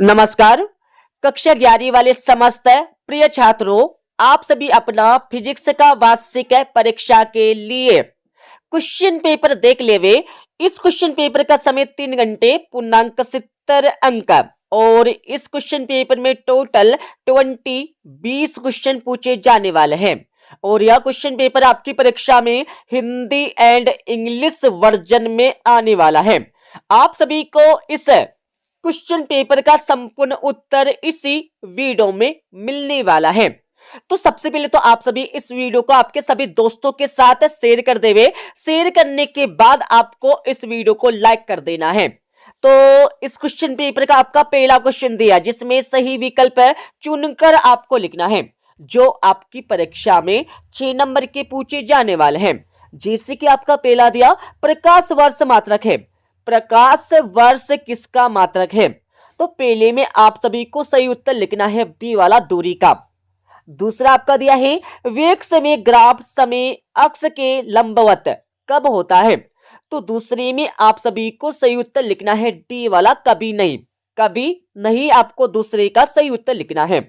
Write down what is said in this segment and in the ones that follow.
नमस्कार। कक्षा 11 वाले समस्त प्रिय छात्रों, आप सभी अपना फिजिक्स का वार्षिक परीक्षा के लिए क्वेश्चन पेपर देख लेवे। इस क्वेश्चन पेपर का समय 3 घंटे, पूर्णांक 70 अंक और इस क्वेश्चन पेपर में टोटल 20 क्वेश्चन पूछे जाने वाले हैं और यह क्वेश्चन पेपर आपकी परीक्षा में हिंदी एंड इंग्लिश वर्जन में आने वाला है। आप सभी को इस क्वेश्चन पेपर का संपूर्ण उत्तर इसी वीडियो में मिलने वाला है। तो सबसे पहले तो आप सभी इस वीडियो को आपके सभी दोस्तों के साथ शेयर कर देवे। शेयर करने के बाद आपको इस वीडियो को लाइक कर देना है। तो इस क्वेश्चन पेपर का आपका पहला क्वेश्चन दिया जिसमें सही विकल्प चुनकर आपको लिखना है, जो आपकी परीक्षा में 6 नंबर के पूछे जाने वाले हैं। जैसे कि आपका पहला दिया प्रकाश वर्ष मात्रक है। प्रकाश वर्ष किसका मात्रक है? तो पहले में आप सभी को सही उत्तर लिखना है बी वाला, दूरी का। दूसरा आपका दिया है वेग समय ग्राफ समय अक्ष के लंबवत कब होता है? तो दूसरे में आप सभी को सही उत्तर लिखना है डी वाला, कभी नहीं। कभी नहीं आपको दूसरे का सही उत्तर लिखना है।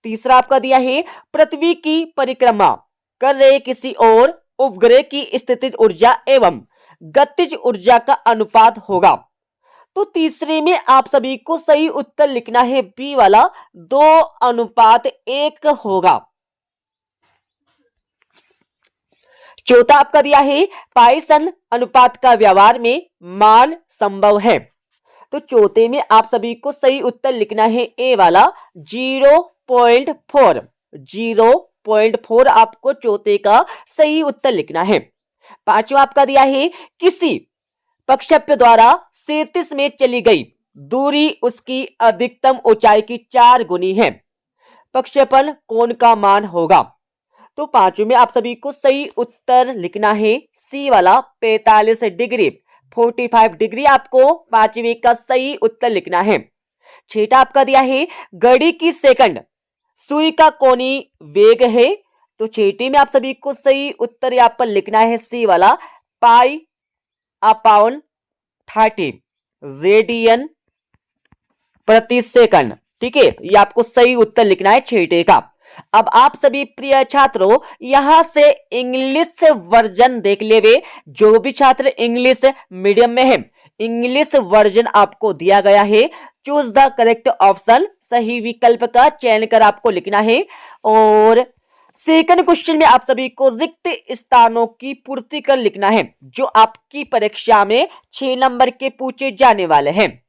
तीसरा आपका दिया है पृथ्वी की परिक्रमा कर रहे किसी और उपग्रह की स्थितिज ऊर्जा एवं गतिज ऊर्जा का अनुपात होगा। तो तीसरे में आप सभी को सही उत्तर लिखना है बी वाला, 2:1 होगा। चौथा आपका दिया है पाइसन अनुपात का व्यवहार में मान संभव है। तो चौथे में आप सभी को सही उत्तर लिखना है ए वाला, 0.4। 0.4 आपको चौथे का सही उत्तर लिखना है। पांचवा आपका दिया है किसी प्रक्षेप्य द्वारा 37 में चली गई दूरी उसकी अधिकतम ऊंचाई की 4 गुनी है। प्रक्षेपण कोण का मान होगा। तो पांचवें में आप सभी को सही उत्तर लिखना है सी वाला, 45 डिग्री, 45 डिग्री आपको पांचवें का सही उत्तर लिखना है। छठा आपका दिया है घड़ी की सेकंड सुई का कोणीय वेग है। तो छठे में आप सभी को सही उत्तर यहां पर लिखना है सी वाला, पाई अपॉन 30 रेडियन प्रति सेकंड। ठीक है, ये आपको सही उत्तर लिखना है छठे का। अब आप सभी प्रिय छात्रों यहां से इंग्लिश वर्जन देख लेवे। जो भी छात्र इंग्लिश मीडियम में है, इंग्लिश वर्जन आपको दिया गया है। चूज द करेक्ट ऑप्शन, सही विकल्प का चयन कर आपको लिखना है। और सेकंड क्वेश्चन में आप सभी को रिक्त स्थानों की पूर्ति कर लिखना है, जो आपकी परीक्षा में 6 नंबर के पूछे जाने वाले हैं।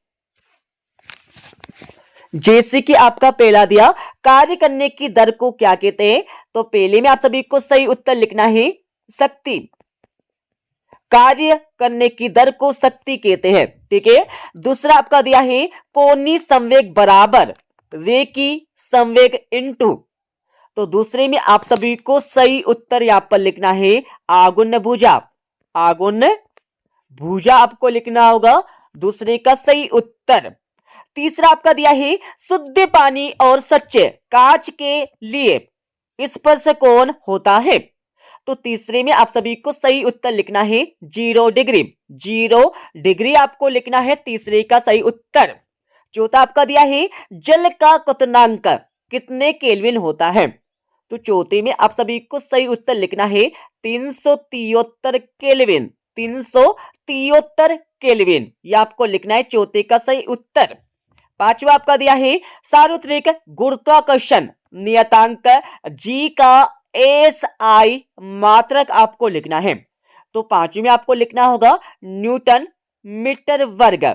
जैसे कि आपका पहला दिया कार्य करने की दर को क्या कहते हैं? तो पहले में आप सभी को सही उत्तर लिखना है शक्ति। कार्य करने की दर को शक्ति कहते हैं। ठीक है। दूसरा आपका दिया है कोणीय संवेग बराबर रेखीय संवेग इनटू। तो दूसरे में आप सभी को सही उत्तर यहां पर लिखना है आगुण्य भुजा। आगुण्य भुजा आपको लिखना होगा दूसरे का सही उत्तर। तीसरा आपका दिया है शुद्ध पानी और सच्चे कांच के लिए स्पर्श कोण होता है। तो तीसरे में आप सभी को सही उत्तर लिखना है 0 डिग्री। 0 डिग्री आपको लिखना है तीसरे का सही उत्तर। चौथा आपका दिया है जल का क्वथनांक कितने केल्विन होता है? तो चौथे में आप सभी को सही उत्तर लिखना है 373 केल्विन। 373 केल्विन ये आपको लिखना है चौथे का सही उत्तर। पांचवा आपका दिया है सार्वत्रिक गुरुत्वाकर्षण नियतांक जी का एसआई मात्रक आपको लिखना है। तो पांचवी में आपको लिखना होगा न्यूटन मीटर वर्ग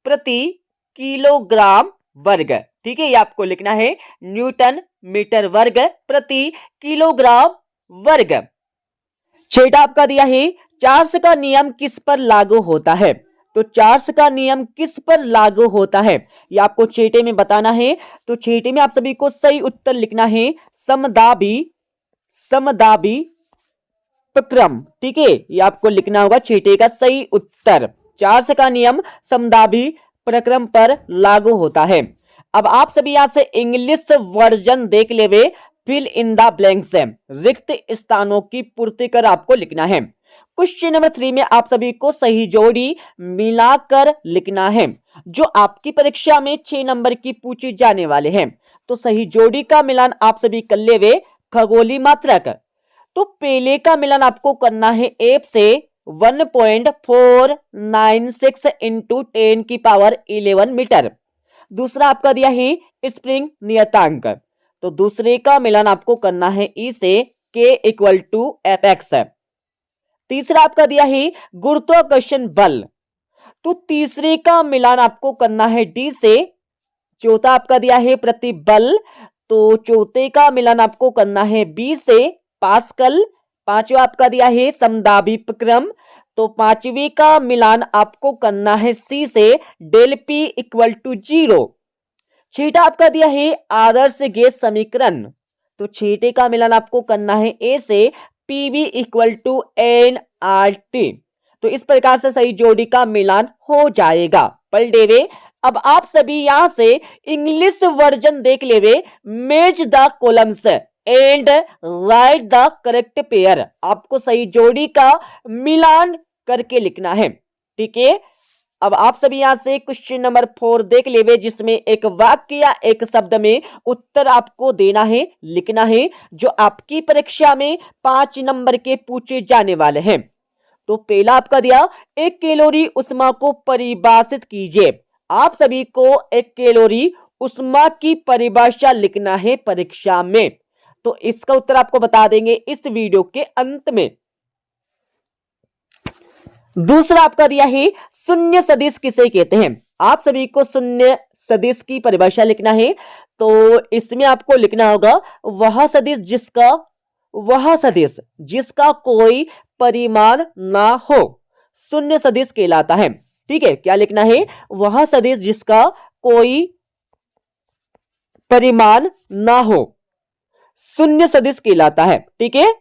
प्रति किलोग्राम वर्ग। ठीक है, ये आपको लिखना है न्यूटन मीटर वर्ग प्रति किलोग्राम वर्ग। छठा आपका दिया है चार्ल्स का नियम किस पर लागू होता है? तो चार्ल्स का नियम किस पर लागू होता है ये आपको छठे में बताना है। तो छठे में आप सभी को सही उत्तर लिखना है समदाबी प्रक्रम। ठीक है, ये आपको लिखना होगा छठे का सही उत्तर। चार्ल्स का नियम समदाबी प्रक्रम पर लागू होता है। अब आप सभी यहां से इंग्लिश वर्जन देख लेवे। फिल इन द ब्लैंक्स, रिक्त स्थानों की पूर्ति कर आपको लिखना है। क्वेश्चन नंबर 3 में आप सभी को सही जोड़ी मिलाकर लिखना है। जो आपकी परीक्षा में 6 नंबर की पूछी जाने वाले हैं। तो सही जोड़ी का मिलान आप सभी कर लेवे खगोलीय मात्रक। तो पहले का मिलान आपको करना है एफ से 1.496 इंटू 10⁻11 मीटर। दूसरा आपका दिया है स्प्रिंग नियतांक। तो दूसरे का मिलान आपको करना है ई से के इक्वल टू एफ एक्स। तीसरा आपका दिया है गुरुत्वाकर्षण बल। तो तीसरे का मिलान आपको करना है डी से। चौथा आपका दिया है प्रतिबल। तो चौथे का मिलान आपको करना है बी से पास्कल। पांचवा आपका दिया है समदाभिक्रम। तो पांचवी का मिलान आपको करना है सी से डेल पी इक्वल टू 0। छठा आपका दिया है आदर्श गैस समीकरण। तो छठे का मिलान आपको करना है ए से P V equal to n R T. तो इस प्रकार से सही जोड़ी का मिलान हो जाएगा। पढ़ लेवे। अब आप सभी यहां से इंग्लिश वर्जन देख लेवे। Match the columns and right the correct pair. आपको सही जोड़ी का मिलान करके लिखना है। ठीक है। अब आप सभी यहां से क्वेश्चन नंबर 4 देख लेवे, जिसमें एक वाक्य या एक शब्द में उत्तर आपको देना है, लिखना है, जो आपकी परीक्षा में 5 नंबर के पूछे जाने वाले हैं। तो पहला आपका दिया 1 कैलोरी ऊष्मा को परिभाषित कीजिए। आप सभी को 1 कैलोरी ऊष्मा की परिभाषा लिखना है परीक्षा में। तो इसका उत्तर आपको बता देंगे इस वीडियो के अंत में। दूसरा आपका दिया है शून्य सदिश किसे कहते हैं। आप सभी को शून्य सदिश की परिभाषा लिखना है। तो इसमें आपको लिखना होगा वह सदिश जिसका कोई परिमाण ना हो शून्य सदिश कहलाता है। ठीक है। क्या लिखना है? वह सदिश जिसका कोई परिमाण ना हो शून्य सदिश कहलाता है। ठीक है।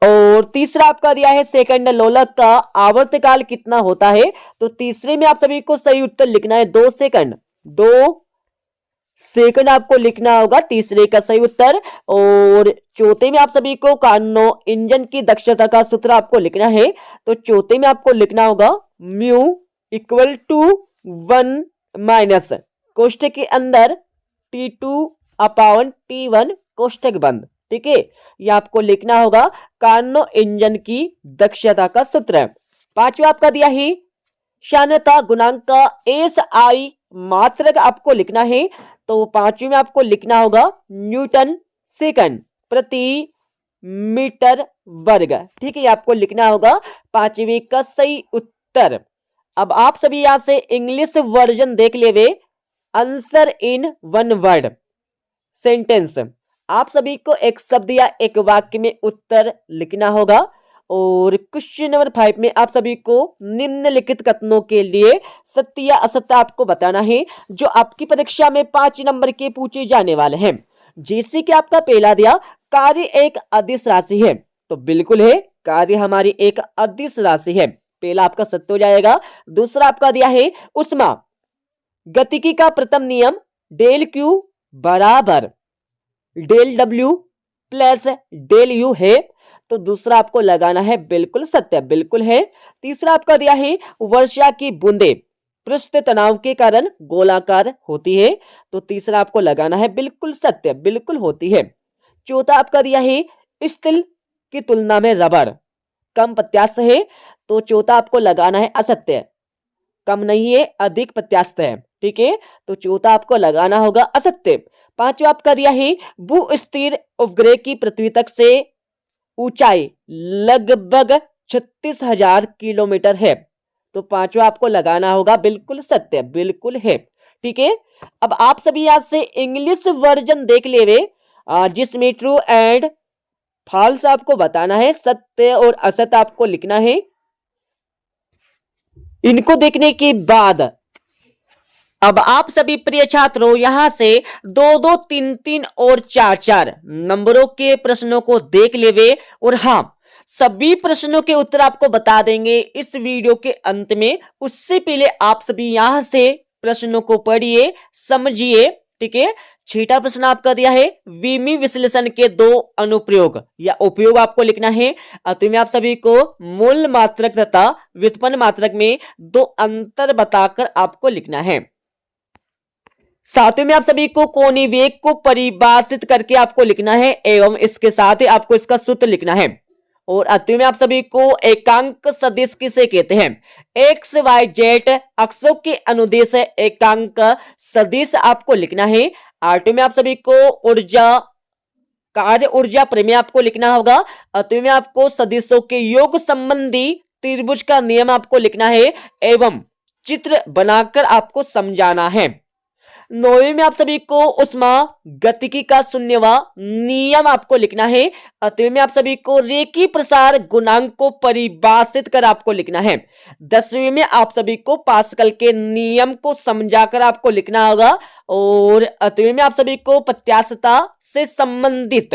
और तीसरा आपका दिया है सेकंड लोलक का आवर्तकाल कितना होता है। तो तीसरे में आप सभी को सही उत्तर लिखना है 2 सेकंड। 2 सेकंड आपको लिखना होगा तीसरे का सही उत्तर। और चौथे में आप सभी को कार्नो इंजन की दक्षता का सूत्र आपको लिखना है। तो चौथे में आपको लिखना होगा म्यू इक्वल टू 1 माइनस कोष्ठक के अंदर T2/T1 कोष्ठक बंद। ठीक है। यह आपको लिखना होगा कार्नो इंजन की दक्षता का सूत्र। पांचवा आपका दिया है श्यानता गुणांक का SI मात्रक आपको लिखना है। तो पांचवी में आपको लिखना होगा न्यूटन सेकंड प्रति मीटर वर्ग। ठीक है। आपको लिखना होगा पांचवी का सही उत्तर। अब आप सभी यहां से इंग्लिश वर्जन देख लेवे। Answer in 1 word sentence. आप सभी को एक शब्द या एक वाक्य में उत्तर लिखना होगा। और क्वेश्चन नंबर 5 में आप सभी को निम्नलिखित कथनों के लिए सत्य या असत्य आपको बताना है, जो आपकी परीक्षा में 5 नंबर के पूछे जाने वाले हैं। जैसे कि आपका पहला दिया कार्य एक अदिश राशि है। तो बिल्कुल है, कार्य हमारी एक अदिश राशि है। पहला आपका सत्य हो जाएगा। दूसरा आपका दिया है ऊष्मा गतिकी का प्रथम नियम डेल क्यू बराबर del W plus del U है। तो दूसरा आपको लगाना है बिल्कुल सत्य। बिल्कुल है। तीसरा आपका दिया है वर्षा की बूंदे पृष्ठ तनाव के कारण गोलाकार होती है। तो तीसरा आपको लगाना है बिल्कुल सत्य। बिल्कुल होती है। चौथा आपका दिया है स्टील की तुलना में रबड़ कम प्रत्यास्थ है। तो चौथा आपको लगाना है असत्य। कम नहीं है, अधिक प्रत्यास्थ है। ठीक है। तो चौथा आपको लगाना होगा असत्य। पांचवा आपका दिया है भू स्थिर उपग्रह की पृथ्वी तक से ऊंचाई लगभग 36,000 किलोमीटर है। तो पांचवा आपको लगाना होगा बिल्कुल सत्य। बिल्कुल है। ठीक है। अब आप सभी यहां से इंग्लिश वर्जन देख लेवे, जिसमें ट्रू एंड फॉल्स आपको बताना है। सत्य और असत्य आपको लिखना है। इनको देखने के बाद अब आप सभी प्रिय छात्रों यहां से 2-2, 3-3 और 4-4 नंबरों के प्रश्नों को देख लेवे। और हां, सभी प्रश्नों के उत्तर आपको बता देंगे इस वीडियो के अंत में। उससे पहले आप सभी यहां से प्रश्नों को पढ़िए, समझिए। ठीक है। छठा प्रश्न आपका दिया है विमी विश्लेषण के दो अनुप्रयोग या उपयोग आपको लिखना है। अतः में आप सभी को मूल मात्रक तथा व्युत्पन्न मात्रक में दो अंतर बताकर आपको लिखना है। सातवें में आप सभी को कोणीय वेग को परिभाषित करके आपको लिखना है एवं इसके साथ ही आपको इसका सूत्र लिखना है। और आठवें में आप सभी को एकांक सदिश किसे कहते हैं? एक्स वाई जेड अक्षों के अनुदेश एकांक सदिश आपको लिखना है। आठवें में आप सभी को ऊर्जा कार्य ऊर्जा प्रमेय आपको लिखना होगा। आठवें में आपको सदिशों के योग संबंधी त्रिभुज का नियम आपको लिखना है एवं चित्र बनाकर आपको समझाना है। नौवीं में आप सभी को उष्मा गतिकी का शून्यवा नियम आपको लिखना है। अतः में आप सभी को रेखीय प्रसार गुणांक को परिभाषित कर आपको लिखना है। 10वीं में आप सभी को पास्कल के नियम को समझाकर आपको लिखना होगा। और अतः में आप सभी को प्रत्यास्थता से संबंधित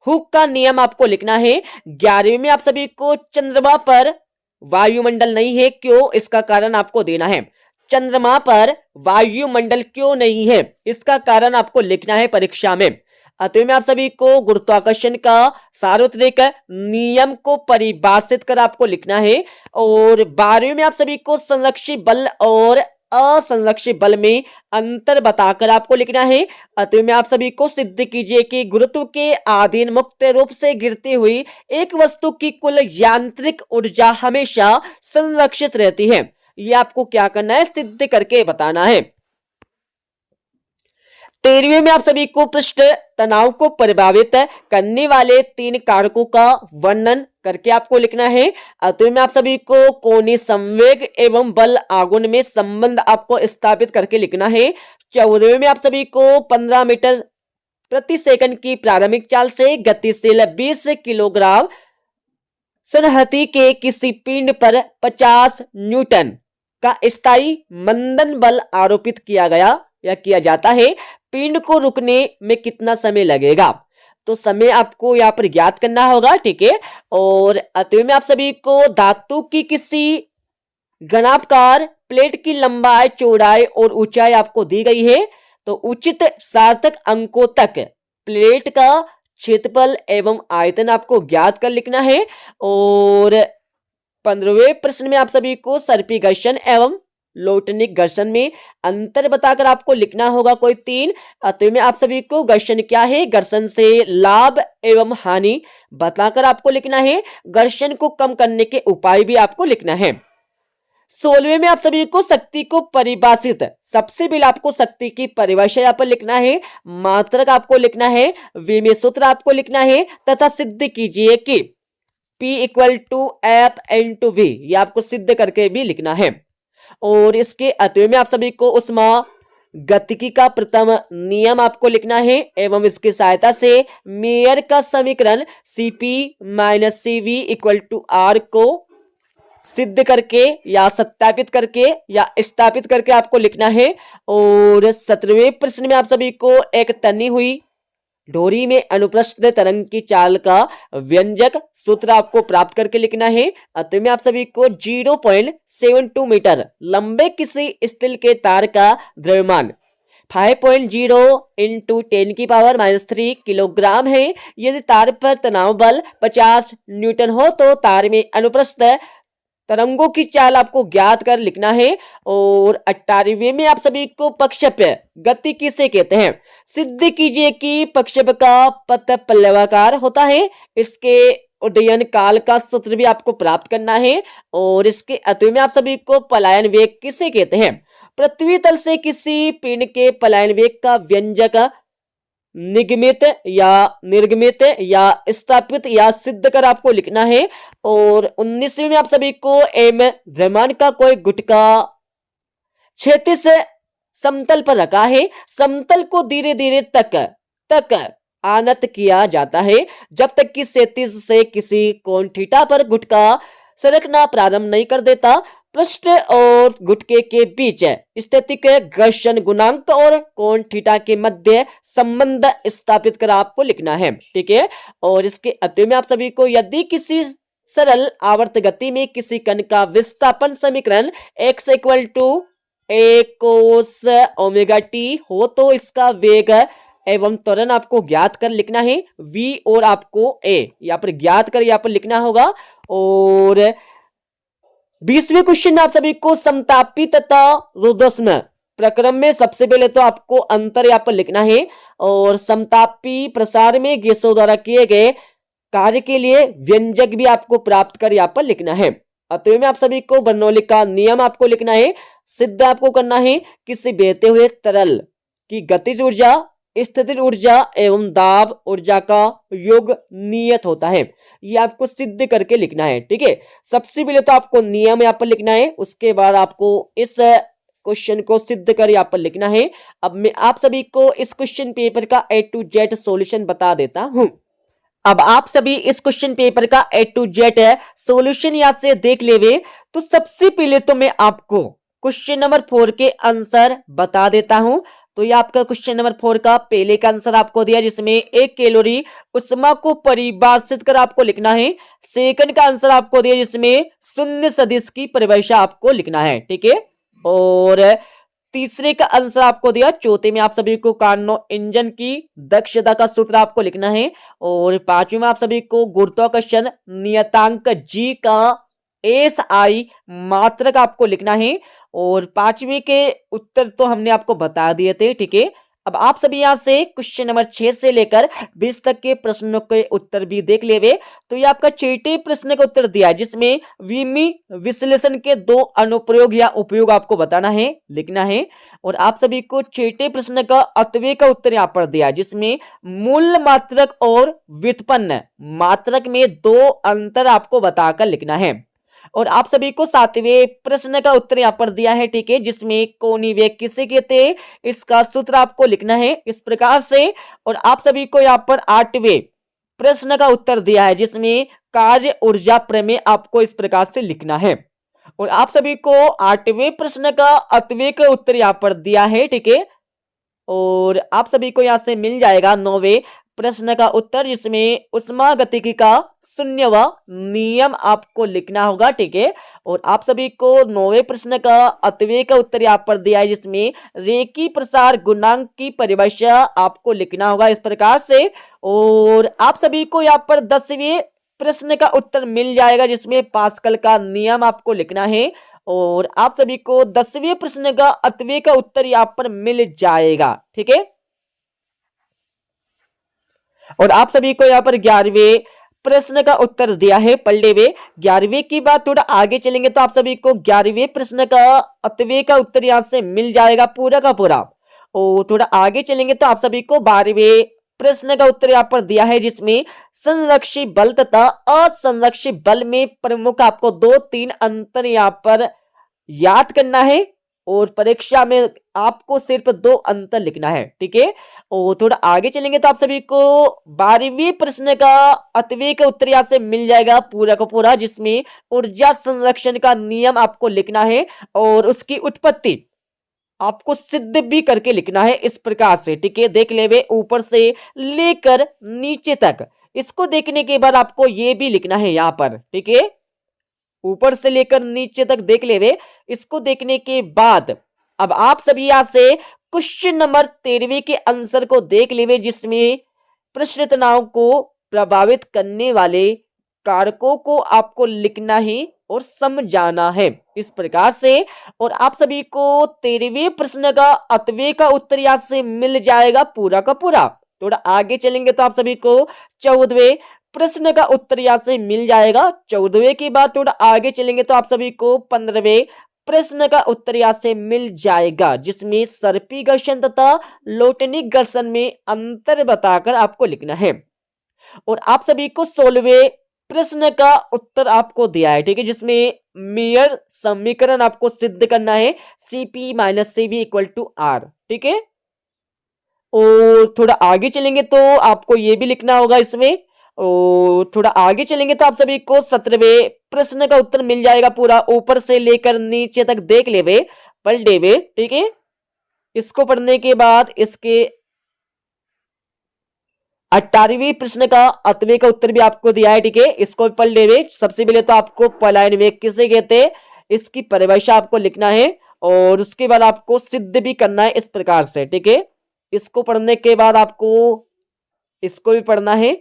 हुक का नियम आपको लिखना है। 11वीं में आप सभी को चंद्रमा पर वायुमंडल नहीं है, क्यों, इसका कारण आपको देना है। चंद्रमा पर वायुमंडल क्यों नहीं है, इसका कारण आपको लिखना है परीक्षा में। अतः में आप सभी को गुरुत्वाकर्षण का सार्वत्रिक नियम को परिभाषित कर आपको लिखना है। और 12वीं में आप सभी को संरक्षित बल और असंरक्षित बल में अंतर बताकर आपको लिखना है। अतः में आप सभी को सिद्ध कीजिए कि गुरुत्व के अधीन मुक्त रूप से गिरती हुई एक वस्तु की कुल यांत्रिक ऊर्जा हमेशा संरक्षित रहती है। ये आपको क्या करना है, सिद्ध करके बताना है। 13वीं में आप सभी को पृष्ठ तनाव को प्रभावित करने वाले 3 कारकों का वर्णन करके आपको लिखना है। अतः में आप सभी को कोणीय संवेग एवं बल आघूर्ण में संबंध आपको स्थापित करके लिखना है। 14वीं में आप सभी को 15 मीटर प्रति सेकंड की प्रारंभिक चाल से गतिशील 20 किलोग्राम सनहती के किसी पिंड पर 50 न्यूटन का स्थायी मंदन बल आरोपित किया गया या किया जाता है, पिंड को रुकने में कितना समय लगेगा? तो समय आपको यहाँ पर ज्ञात करना होगा, ठीक है। और अतः में आप सभी को धातु की किसी घनाभकार प्लेट की लंबाई, चौड़ाई और ऊंचाई आपको दी गई है, तो उचित सार्थक अंकों तक प्लेट का क्षेत्रफल एवं आयतन आपको ज्ञात कर लिखना है। और 15वें प्रश्न में आप सभी को सर्पी घर्षण एवं लोटनिक घर्षण में अंतर बताकर आपको लिखना होगा कोई 3। अतः में आप सभी को घर्षण क्या है, घर्षण से लाभ एवं हानि बताकर आपको लिखना है। घर्षण को कम करने के उपाय भी आपको लिखना है। 16वें में आप सभी को शक्ति को परिभाषित, सबसे पहले आपको शक्ति की परिभाषा यहाँ पर लिखना है, मात्रक आपको लिखना है, विमेय सूत्र आपको लिखना है तथा सिद्ध कीजिए कि P equal to F N two V, ये आपको सिद्ध करके भी लिखना है। और इसके अतः में आप सभी को उष्मा गतिकी का प्रथम नियम आपको लिखना है एवं इसकी सहायता से मेयर का समीकरण Cp minus Cv equal to R को सिद्ध करके या सत्यापित करके या स्थापित करके आपको लिखना है। और 17वें प्रश्न में आप सभी को एक तनी हुई डोरी में अनुप्रस्थ तरंग की चाल का व्यंजक सूत्र आपको प्राप्त करके लिखना है। अतः में आप सभी को 0.72 मीटर लंबे किसी स्टील के तार का द्रव्यमान 5.0 इंटू 10 की पावर -3 किलोग्राम है। यदि तार पर तनाव बल 50 न्यूटन हो तो तार में अनुप्रस्थ तरंगों की चाल आपको ज्ञात कर लिखना है। और 18वें में आप सभी को प्रक्षेप गति किसे कहते हैं, सिद्ध कीजिए कि प्रक्षेप का पथ पल्लवाकार होता है। इसके उड्डयन काल का सूत्र भी आपको प्राप्त करना है। और इसके अतः में आप सभी को पलायन वेग किसे कहते हैं, पृथ्वी तल से किसी पिंड के पलायन वेग का व्यंजक निगमित या निर्गमित या स्थापित या सिद्ध कर आपको लिखना है। और 19वीं में आप सभी को एम द्रव्यमान का कोई गुटका क्षैतिज समतल पर रखा है, समतल को धीरे धीरे तक आनत किया जाता है जब तक कि क्षैतिज से किसी कोण थीटा पर गुटका सरकना प्रारंभ नहीं कर देता। पृष्ठ और गुटके के बीच स्थितिक घर्षण गुणांक और कोण थीटा के मध्य संबंध स्थापित कर आपको लिखना है, ठीक है। और इसके अतः में आप सभी को यदि किसी सरल आवर्त गति में किसी कण का विस्थापन समीकरण x equal to A cos omega T हो तो इसका वेग एवं त्वरण आपको ज्ञात कर लिखना है। v और आपको a यहाँ पर ज्ञात कर यहाँ पर लिखना होगा। और 20वें क्वेश्चन में आप सभी को समतापी तथा रोधोष्ण प्रक्रम में सबसे पहले तो आपको अंतर यहाँ पर लिखना है। और समतापी प्रसार में गैसों द्वारा किए गए कार्य के लिए व्यंजक भी आपको प्राप्त कर यहाँ पर लिखना है। अतः में आप सभी को बर्नौली का नियम आपको लिखना है। सिद्ध आपको करना है किसी बहते हुए तरल की गतिज ऊर्जा, स्थितिज ऊर्जा एवं दाब ऊर्जा का योग नियत होता है। ये आपको सिद्ध करके लिखना है। ठीक है, सबसे पहले तो आपको नियम यहाँ पर लिखना है, उसके बाद आपको इस क्वेश्चन को सिद्ध कर यहाँ पर लिखना है। अब मैं आप सभी को इस क्वेश्चन पेपर का A to Z सॉल्यूशन बता देता हूं। अब आप सभी इस क्वेश्चन पेपर का A to Z सॉल्यूशन यहां से देख लेवे। तो सबसे पहले तो मैं आपको क्वेश्चन नंबर 4 के आंसर बता देता हूं। तो ये आपका क्वेश्चन नंबर 4 का पहले का आंसर आपको दिया, जिसमें 1 कैलोरी उष्मा को परिभाषित कर आपको लिखना है। सेकंड का आंसर आपको दिया, जिसमें शून्य सदिश की परिभाषा आपको लिखना है। ठीक है, और तीसरे का आंसर आपको दिया। चौथे में आप सभी को कार्नो इंजन की दक्षता का सूत्र आपको लिखना है। और पांचवें में आप सभी को गुरुत्वाकर्षण नियतांक जी का SI मात्रक आपको लिखना है। और पांचवें के उत्तर तो हमने आपको बता दिए थे। ठीक है, अब आप सभी यहां से क्वेश्चन नंबर 6 से लेकर 20 तक के प्रश्नों के उत्तर भी देख लेवे। तो ये आपका छठे प्रश्न का उत्तर दिया है, जिसमें विमी विश्लेषण के 2 अनुप्रयोग या उपयोग आपको बताना है, लिखना है। और आप सभी को छठे प्रश्न का अतवे का उत्तर यहाँ पर दिया, जिसमें मूल मात्रक और व्युत्पन्न मात्रक में 2 अंतर आपको बताकर लिखना है। और आप सभी को 7वें प्रश्न का उत्तर यहाँ पर दिया है। ठीक है, जिसमें कोणीय वेग किसे कहते हैं, इसका सूत्र आपको लिखना है इस प्रकार से। और आप सभी को यहाँ पर 8वें प्रश्न का उत्तर दिया है, जिसमें कार्य ऊर्जा प्रमेय आपको इस प्रकार से लिखना है। और आप सभी को 8वें प्रश्न का अतवे का उत्तर यहाँ पर दिया है। ठीक है, और आप सभी को यहाँ से मिल जाएगा 9वें प्रश्न का उत्तर, जिसमें उष्मागतिकी का शून्यवा नियम आपको लिखना होगा। ठीक है, और आप सभी को 9वें प्रश्न का अतवे का उत्तर यहाँ पर दिया है, जिसमें रेखीय प्रसार गुणांक की परिभाषा आपको लिखना होगा इस प्रकार से। और आप सभी को यहाँ पर 10वें प्रश्न का उत्तर मिल जाएगा, जिसमें पास्कल का नियम आपको लिखना है। और आप सभी को 10वें प्रश्न का अतवे का उत्तर यहाँ पर मिल जाएगा। ठीक है, और आप सभी को यहाँ पर 11वें प्रश्न का उत्तर दिया है। पढ़ेवे 11वें की बात थोड़ा आगे चलेंगे तो आप सभी को 11वें प्रश्न का अतवे का उत्तर यहाँ से मिल जाएगा पूरा का पूरा। और थोड़ा आगे चलेंगे तो आप सभी को 12वें प्रश्न का उत्तर यहाँ पर दिया है, जिसमें संरक्षित बल तथा असंरक्षित बल में प्रमुख आपको 2-3 अंतर यहाँ पर याद करना है। और परीक्षा में आपको सिर्फ 2 अंतर लिखना है। ठीक है, और थोड़ा आगे चलेंगे तो आप सभी को 12वें प्रश्न का अतवे का उत्तर यहाँ से मिल जाएगा पूरा का पूरा, जिसमें ऊर्जा संरक्षण का नियम आपको लिखना है और उसकी उत्पत्ति आपको सिद्ध भी करके लिखना है इस प्रकार से। ठीक है, देख लेवे ऊपर से लेकर नीचे तक। इसको देखने के बाद आपको ये भी लिखना है यहाँ पर। ठीक है, ऊपर से लेकर नीचे तक देख लेवे। इसको देखने के बाद अब आप सभी यहां से क्वेश्चन नंबर 13वें के आंसर को देख लेवे, जिसमें प्रश्न तनाव को प्रभावित करने वाले कारकों को आपको लिखना है और समझाना है इस प्रकार से। और आप सभी को 13वें प्रश्न का अतवे का उत्तर यहां से मिल जाएगा पूरा का पूरा। थोड़ा आगे चलेंगे तो आप सभी को 14वें प्रश्न का उत्तर यहाँ से मिल जाएगा। 14वें की बात थोड़ा आगे चलेंगे तो आप सभी को 15वें प्रश्न का उत्तर यहाँ से मिल जाएगा, जिसमें सर्पी घर्षण तथा लोटनिक घर्षण में अंतर बताकर आपको लिखना है। और आप सभी को 16वें प्रश्न का उत्तर आपको दिया है। ठीक है, जिसमें मेयर समीकरण आपको सिद्ध करना है, CP - CV = R। ठीक है, और थोड़ा आगे चलेंगे तो आपको ये भी लिखना होगा इसमें। और थोड़ा आगे चलेंगे तो आप सभी को 17वें प्रश्न का उत्तर मिल जाएगा पूरा, ऊपर से लेकर नीचे तक देख लेवे पढ़ लेवे। ठीक है, इसको पढ़ने के बाद इसके 18वें प्रश्न का अतवे का उत्तर भी आपको दिया है। ठीक है, इसको पढ़ लेवे। सबसे पहले तो आपको पलायन वेग किसे कहते हैं इसकी परिभाषा आपको लिखना है। और उसके बाद आपको सिद्ध भी करना है इस प्रकार से, ठीक है। इसको पढ़ने के बाद आपको इसको भी पढ़ना है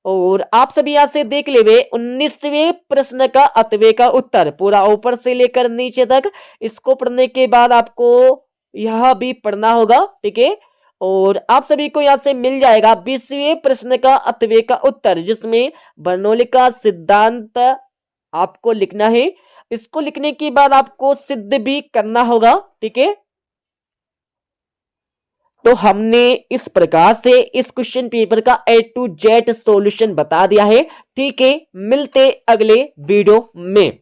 और आप सभी यहां से देख ले 19वें प्रश्न का अतवे का उत्तर पूरा ऊपर से लेकर नीचे तक। इसको पढ़ने के बाद आपको यह भी पढ़ना होगा, ठीक है। और आप सभी को यहां से मिल जाएगा 20वें प्रश्न का अतवे का उत्तर, जिसमें बर्नौली का सिद्धांत आपको लिखना है। इसको लिखने के बाद आपको सिद्ध भी करना होगा, ठीक है। तो हमने इस प्रकार से इस क्वेश्चन पेपर का A to Z सॉल्यूशन बता दिया है, ठीक है। मिलते अगले वीडियो में।